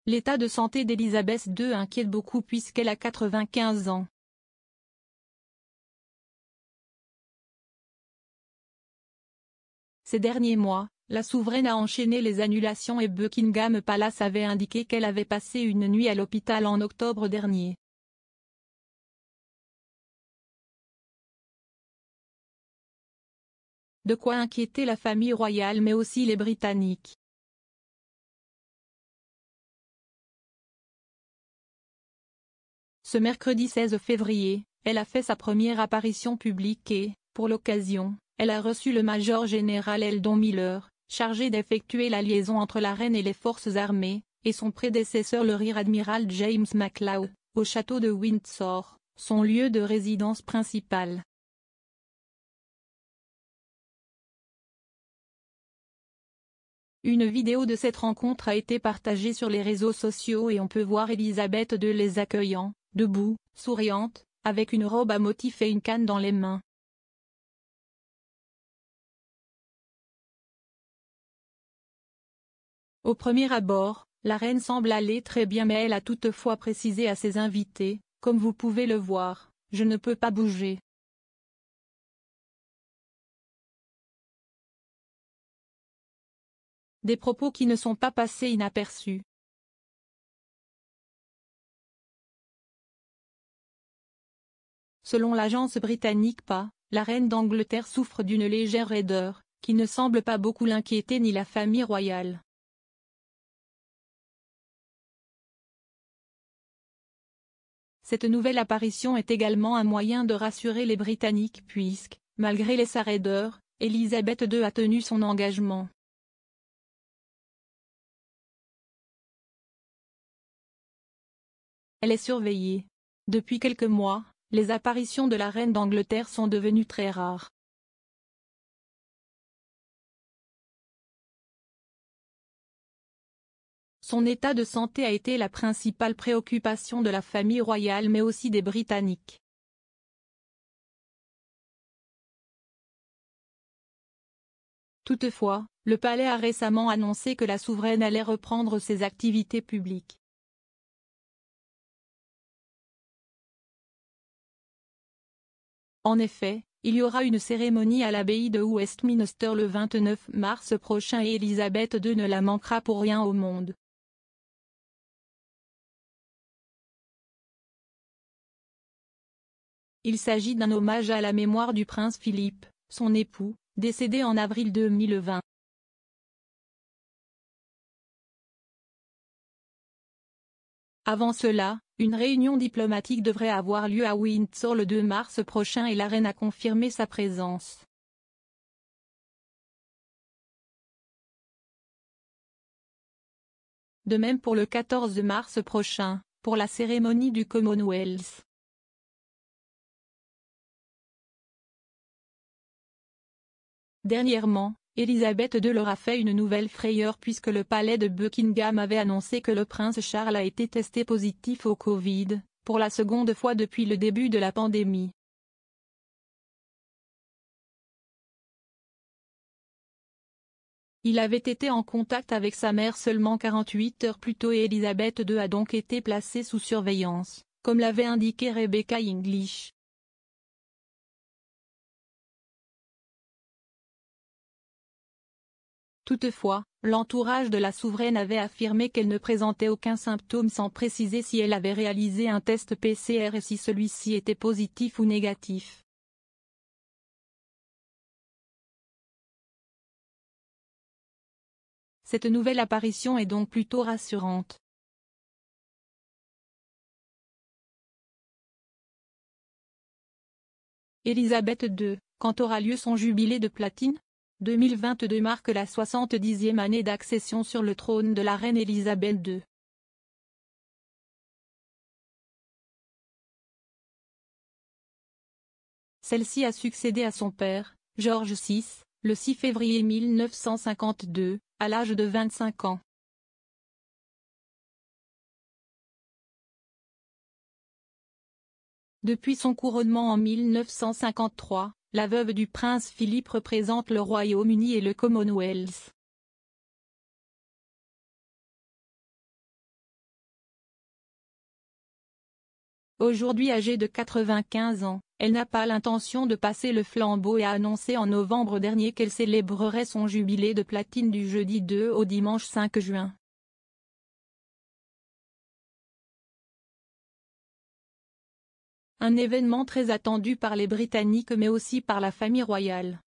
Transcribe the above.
L'état de santé d'Elisabeth II inquiète beaucoup puisqu'elle a 95 ans. Ces derniers mois, la souveraine a enchaîné les annulations et Buckingham Palace avait indiqué qu'elle avait passé une nuit à l'hôpital en octobre dernier. De quoi inquiéter la famille royale mais aussi les Britanniques. Ce mercredi 16 février, elle a fait sa première apparition publique et, pour l'occasion, elle a reçu le major général Eldon Miller, chargé d'effectuer la liaison entre la reine et les forces armées, et son prédécesseur le rear admiral James Macleod, au château de Windsor, son lieu de résidence principal. Une vidéo de cette rencontre a été partagée sur les réseaux sociaux et on peut voir Elisabeth II les accueillant, debout, souriante, avec une robe à motifs et une canne dans les mains. Au premier abord, la reine semble aller très bien mais elle a toutefois précisé à ses invités, comme vous pouvez le voir, je ne peux pas bouger. Des propos qui ne sont pas passés inaperçus. Selon l'agence britannique PA, la reine d'Angleterre souffre d'une légère raideur, qui ne semble pas beaucoup l'inquiéter ni la famille royale. Cette nouvelle apparition est également un moyen de rassurer les Britanniques puisque, malgré sa raideur, Elisabeth II a tenu son engagement. Elle est surveillée. Depuis quelques mois, les apparitions de la reine d'Angleterre sont devenues très rares. Son état de santé a été la principale préoccupation de la famille royale mais aussi des Britanniques. Toutefois, le palais a récemment annoncé que la souveraine allait reprendre ses activités publiques. En effet, il y aura une cérémonie à l'abbaye de Westminster le 29 mars prochain et Elisabeth II ne la manquera pour rien au monde. Il s'agit d'un hommage à la mémoire du prince Philippe, son époux, décédé en avril 2020. Avant cela, une réunion diplomatique devrait avoir lieu à Windsor le 2 mars prochain et la reine a confirmé sa présence. De même pour le 14 mars prochain, pour la cérémonie du Commonwealth. Dernièrement, Elisabeth II leur a fait une nouvelle frayeur puisque le palais de Buckingham avait annoncé que le prince Charles a été testé positif au Covid, pour la seconde fois depuis le début de la pandémie. Il avait été en contact avec sa mère seulement 48 heures plus tôt et Elisabeth II a donc été placée sous surveillance, comme l'avait indiqué Rebecca English. Toutefois, l'entourage de la souveraine avait affirmé qu'elle ne présentait aucun symptôme sans préciser si elle avait réalisé un test PCR et si celui-ci était positif ou négatif. Cette nouvelle apparition est donc plutôt rassurante. Elisabeth II, quand aura lieu son jubilé de platine? 2022 marque la 70e année d'accession sur le trône de la reine Elisabeth II. Celle-ci a succédé à son père, George VI, le 6 février 1952, à l'âge de 25 ans. Depuis son couronnement en 1953, la veuve du prince Philippe représente le Royaume-Uni et le Commonwealth. Aujourd'hui âgée de 95 ans, elle n'a pas l'intention de passer le flambeau et a annoncé en novembre dernier qu'elle célébrerait son jubilé de platine du jeudi 2 au dimanche 5 juin. Un événement très attendu par les Britanniques mais aussi par la famille royale.